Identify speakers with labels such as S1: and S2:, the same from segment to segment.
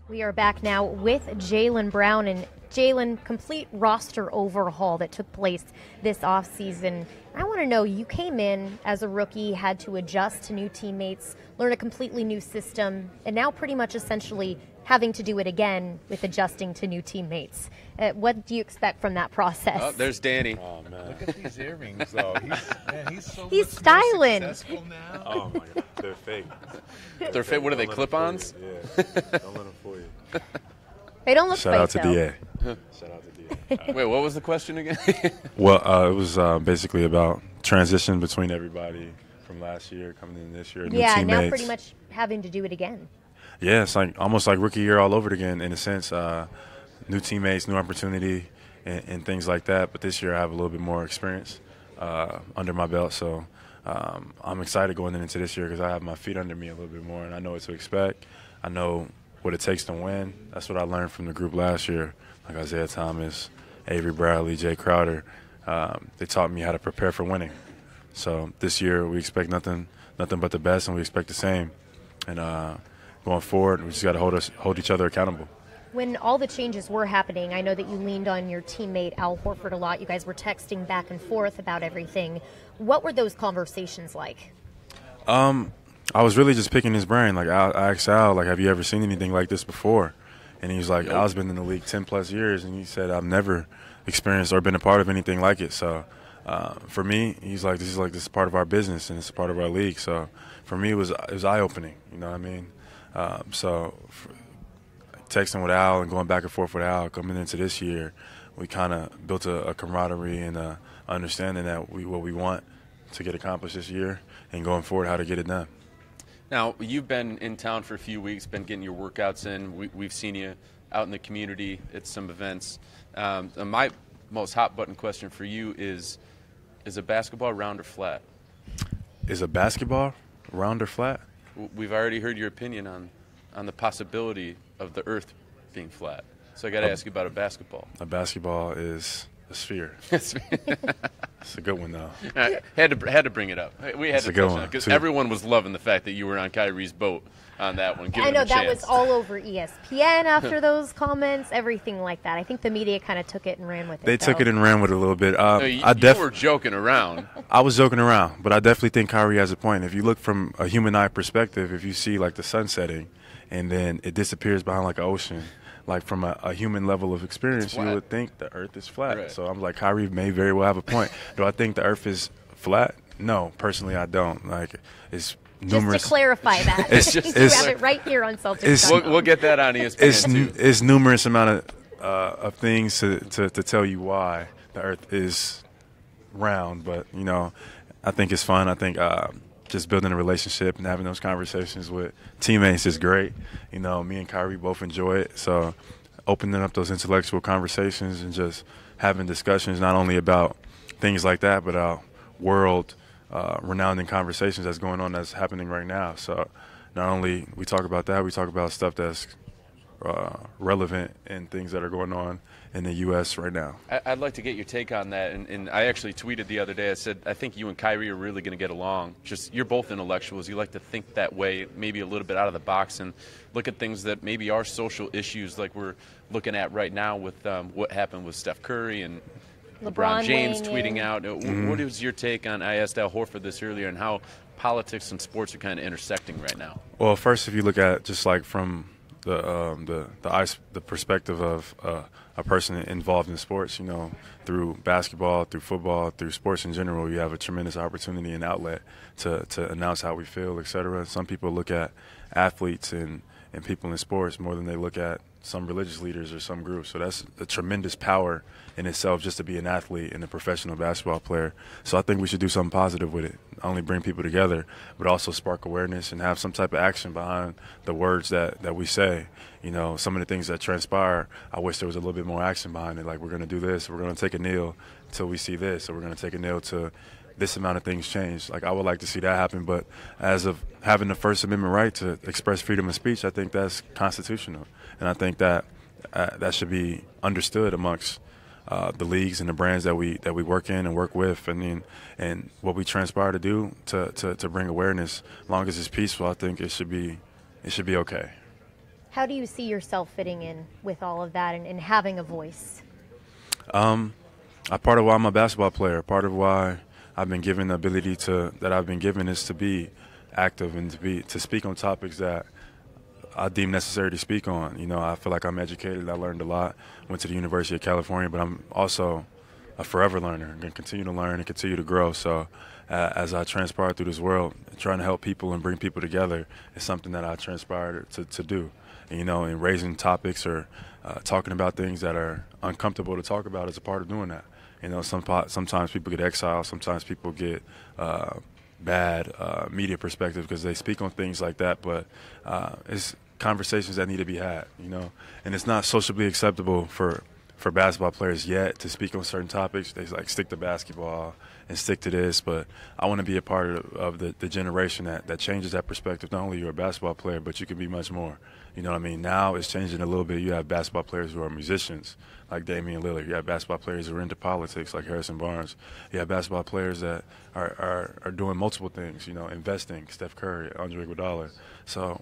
S1: We are back now with Jaylen Brown. And Jaylen, complete roster overhaul that took place this offseason. I want to know, you came in as a rookie, had to adjust to new teammates, learn a completely new system, and now pretty much essentially having to do it again with adjusting to new teammates. What do you expect from that process?
S2: Oh, there's Danny.
S3: Oh, man. Look at these earrings, though.
S1: He's styling.
S3: Successful now. Oh, my God. They're fake.
S2: They're fake. What are they, clip-ons?
S3: Yeah. Don't let them fool you.
S1: They don't look
S4: Shout
S1: fake,
S4: out to
S1: though.
S4: DA.
S3: Shout out to DA.
S2: Wait, what was the question again?
S4: Well, it was basically about transition between everybody from last year coming in this year. New
S1: Yeah,
S4: teammates.
S1: now pretty much having to do it again.
S4: Yeah, it's like almost like rookie year all over again in a sense. New teammates, new opportunity, and things like that. But this year I have a little bit more experience under my belt, so I'm excited going into this year because I have my feet under me a little bit more, and I know what to expect. I know what it takes to win. That's what I learned from the group last year, like Isaiah Thomas, Avery Bradley, Jay Crowder. They taught me how to prepare for winning. So this year we expect nothing but the best, and we expect the same. And going forward, we just got to hold each other accountable.
S1: When all the changes were happening, I know that you leaned on your teammate Al Horford a lot. You guys were texting back and forth about everything. What were those conversations like?
S4: I was really just picking his brain. Like, I asked Al, like, have you ever seen anything like this before? And he was like, Al's been in the league 10-plus years, and he said, I've never experienced or been a part of anything like it. So for me, he's like, this is part of our business, and it's a part of our league. So for me, it was eye-opening, you know what I mean? Texting with Al and going back and forth with Al coming into this year, we kind of built a camaraderie and a understanding that what we want to get accomplished this year and going forward how to get it done.
S2: Now, you've been in town for a few weeks, been getting your workouts in. We've seen you out in the community at some events. My most hot-button question for you is a basketball round or flat?
S4: Is a basketball round or flat?
S2: We've already heard your opinion on the possibility of the earth being flat. So I got to ask you about a basketball.
S4: A basketball is a sphere. It's a good one, though.
S2: Had to bring it up. We had
S4: It's
S2: to
S4: a good
S2: touch on
S4: one,
S2: it because
S4: too.
S2: everyone was loving the fact that you were on Kyrie's boat on that one.
S1: I know that was all over ESPN after those comments, everything like that. I think the media kind of took it and ran with it.
S4: They took it and ran with it a little bit.
S2: You were joking around.
S4: I was joking around, but I definitely think Kyrie has a point. If you look from a human eye perspective, if you see like the sun setting and then it disappears behind like an ocean, like from a human level of experience, you would think the earth is flat.
S2: Right.
S4: So I'm like, Kyrie may very well have a point. Do I think the earth is flat? No, personally I don't. Like, it's numerous.
S1: Just to clarify that. You have it right here on Celtics.
S2: We'll get that on ESPN.
S4: It's numerous amount of things to tell you why the earth is round, but you know, I think it's fun. I think just building a relationship and having those conversations with teammates is great. You know, me and Kyrie both enjoy it. So opening up those intellectual conversations and just having discussions not only about things like that, but world renowned conversations that's going on, that's happening right now. So not only we talk about that, we talk about stuff that's relevant and things that are going on in the U.S. right now.
S2: I'd like to get your take on that. And I actually tweeted the other day. I said, I think you and Kyrie are really going to get along. Just, you're both intellectuals. You like to think that way, maybe a little bit out of the box and look at things that maybe are social issues like we're looking at right now with what happened with Steph Curry and LeBron James tweeting out. What is your take on, I asked Al Horford this earlier, and how politics and sports are kind of intersecting right now?
S4: Well, first, if you look at just like from the perspective of a person involved in sports, you know, through basketball, through football, through sports in general, you have a tremendous opportunity and outlet to announce how we feel, et cetera. Some people look at athletes and people in sports more than they look at some religious leaders or some groups. So that's a tremendous power in itself, just to be an athlete and a professional basketball player. So I think we should do something positive with it, not only bring people together, but also spark awareness and have some type of action behind the words that we say. You know, some of the things that transpire, I wish there was a little bit more action behind it. Like, we're going to do this, we're going to take a kneel until we see this, or we're going to take a kneel to this amount of things change. Like, I would like to see that happen, but as of having the First Amendment right to express freedom of speech, I think that's constitutional. And I think that that should be understood amongst the leagues and the brands that we work in and work with, and what we transpire to do to bring awareness. As long as it's peaceful, I think it should be okay.
S1: How do you see yourself fitting in with all of that and having a voice?
S4: Part of why I'm a basketball player, part of why I've been given the ability that I've been given is to be active and to speak on topics that I deem necessary to speak on. You know, I feel like I'm educated. I learned a lot. Went to the University of California, but I'm also a forever learner. I'm going to continue to learn and continue to grow. So as I transpire through this world, trying to help people and bring people together is something that I transpired to do. And, you know, and raising topics or talking about things that are uncomfortable to talk about is a part of doing that. You know, sometimes people get exiled. Sometimes people get bad media perspective because they speak on things like that. But it's conversations that need to be had, you know. And it's not socially acceptable for basketball players yet to speak on certain topics. They like stick to basketball and stick to this. But I want to be a part of the generation that changes that perspective. Not only you're a basketball player, but you can be much more. You know what I mean? Now it's changing a little bit. You have basketball players who are musicians, like Damian Lillard. You have basketball players who are into politics, like Harrison Barnes. You have basketball players that are doing multiple things, you know, investing, Steph Curry, Andre Iguodala. So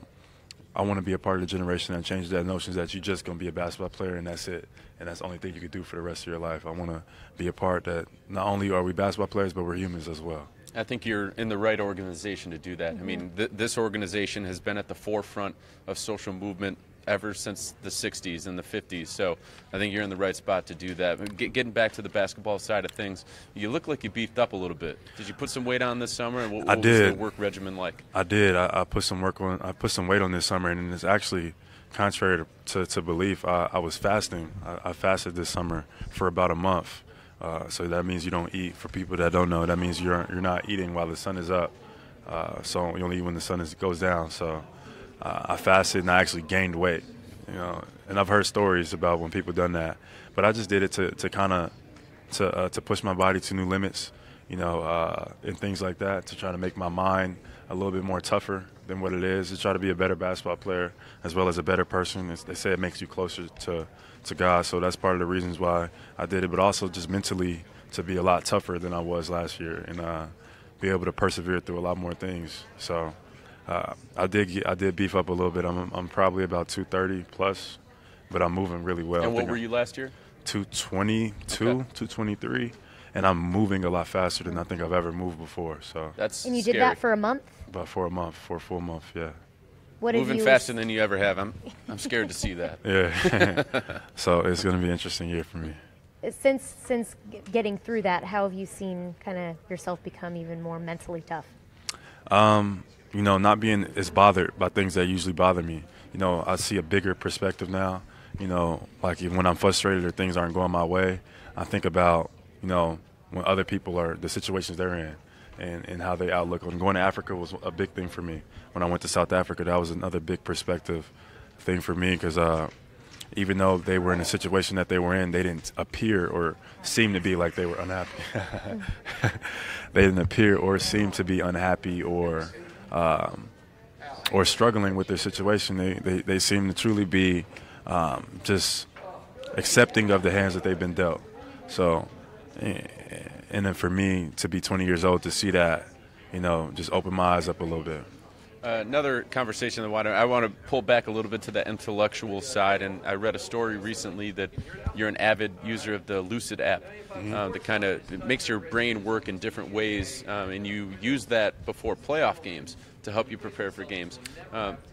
S4: I want to be a part of the generation that changes that notion that you're just going to be a basketball player and that's it. And that's the only thing you can do for the rest of your life. I want to be a part that not only are we basketball players, but we're humans as well.
S2: I think you're in the right organization to do that. I mean, this organization has been at the forefront of social movement ever since the 60s and the 50s. So I think you're in the right spot to do that. Getting back to the basketball side of things, you look like you beefed up a little bit. Did you put some weight on this summer? And what was the work regimen like?
S4: I did. I put some work on. I put some weight on this summer, and it's actually contrary to belief. I was fasting. I fasted this summer for about a month. So that means you don't eat. For people that don't know, that means you're not eating while the sun is up. So you only eat when the sun goes down. So I fasted and I actually gained weight. You know, and I've heard stories about when people done that, but I just did it to kind of to push my body to new limits. You know, and things like that, to try to make my mind a little bit more tougher than what it is, to try to be a better basketball player as well as a better person. They say it makes you closer to God, so that's part of the reasons why I did it, but also just mentally to be a lot tougher than I was last year and be able to persevere through a lot more things. So I did beef up a little bit. I'm probably about 230 plus, but I'm moving really well.
S2: And what were you last year?
S4: 222, okay. 223. And I'm moving a lot faster than I think I've ever moved before. So
S1: and you
S2: scary.
S1: did that for a month?
S4: About for a full month, yeah.
S2: Moving faster than you ever have. I'm scared to see that.
S4: Yeah. So it's going to be an interesting year for me.
S1: Since getting through that, how have you seen kind of yourself become even more mentally tough?
S4: You know, not being as bothered by things that usually bother me. You know, I see a bigger perspective now. You know, like even when I'm frustrated or things aren't going my way, I think about, you know, when other people are, the situations they're in and how they outlook. When going to Africa was a big thing for me. When I went to South Africa, that was another big perspective thing for me because even though they were in a situation that they were in, they didn't appear or seem to be like they were unhappy. They didn't appear or seem to be unhappy or struggling with their situation. They seem to truly be just accepting of the hands that they've been dealt. So, and then for me to be 20 years old to see that, you know, just open my eyes up a little bit.
S2: Another conversation that I want to pull back a little bit to the intellectual side, and I read a story recently that you're an avid user of the Lucid app. That kind of makes your brain work in different ways, and you use that before playoff games to help you prepare for games.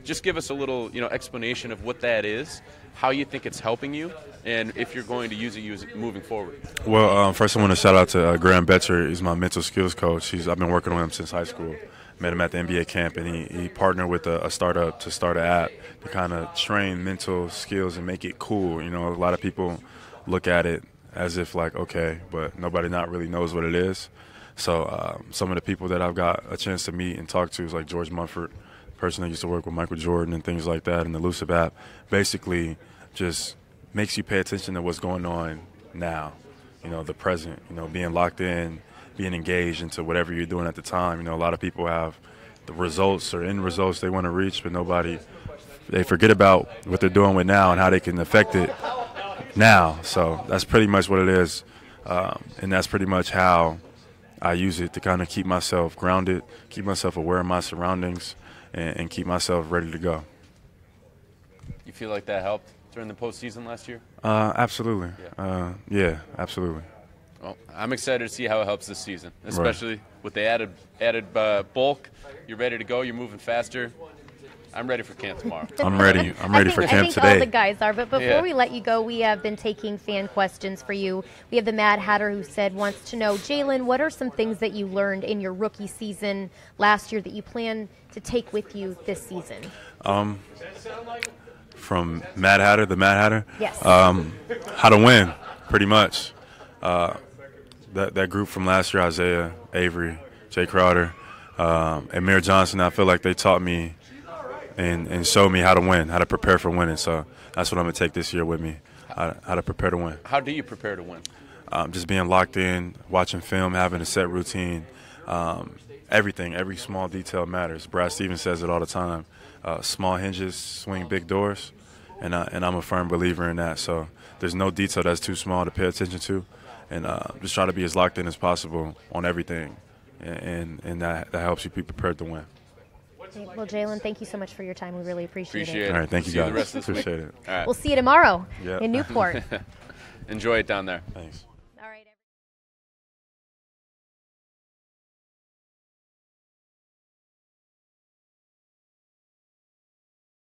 S2: Just give us a little, explanation of what that is, how you think it's helping you, and if you're going to use it moving forward.
S4: Well, first I want to shout out to Graham Betcher. He's my mental skills coach. I've been working with him since high school. Met him at the NBA camp, and he partnered with a startup to start an app to kind of train mental skills and make it cool. You know, a lot of people look at it as if like, okay, but nobody not really knows what it is. So some of the people that I've got a chance to meet and talk to is like George Mumford, person that used to work with Michael Jordan and things like that, and the Lucid app basically just makes you pay attention to what's going on now, the present, being locked in, being engaged into whatever you're doing at the time. A lot of people have the results or end results they want to reach, but they forget about what they're doing with now and how they can affect it now. So that's pretty much what it is, and that's pretty much how I use it to kind of keep myself grounded, keep myself aware of my surroundings, and keep myself ready to go.
S2: You feel like that helped during the postseason last year?
S4: Absolutely. Yeah, absolutely.
S2: Well, I'm excited to see how it helps this season, especially with the added bulk. You're ready to go. You're moving faster. I'm ready for camp tomorrow.
S4: I'm ready. I'm ready for camp
S1: I think
S4: today.
S1: all the guys are. But before we let you go, we have been taking fan questions for you. We have the Mad Hatter who wants to know, Jaylen, what are some things that you learned in your rookie season last year that you plan to take with you this season?
S4: From Mad Hatter, the Mad Hatter?
S1: Yes.
S4: How to win, pretty much. That group from last year, Isaiah, Avery, Jay Crowder, Amir Johnson, I feel like they taught me and showed me how to win, how to prepare for winning. So that's what I'm going to take this year with me, how to prepare to win.
S2: How do you prepare to win?
S4: Just being locked in, watching film, having a set routine. Everything, every small detail matters. Brad Stevens says it all the time. Small hinges swing big doors, and I'm a firm believer in that. So there's no detail that's too small to pay attention to, and just try to be as locked in as possible on everything, and that helps you be prepared to win.
S1: Well, Jaylen, thank you so much for your time. We really appreciate it.
S4: All right, thank you
S2: See you
S4: guys.
S2: the rest of this
S4: Appreciate
S2: week.
S4: it.
S2: All right.
S1: We'll see you tomorrow
S4: Yep.
S1: in Newport.
S2: Enjoy it down there.
S4: Thanks.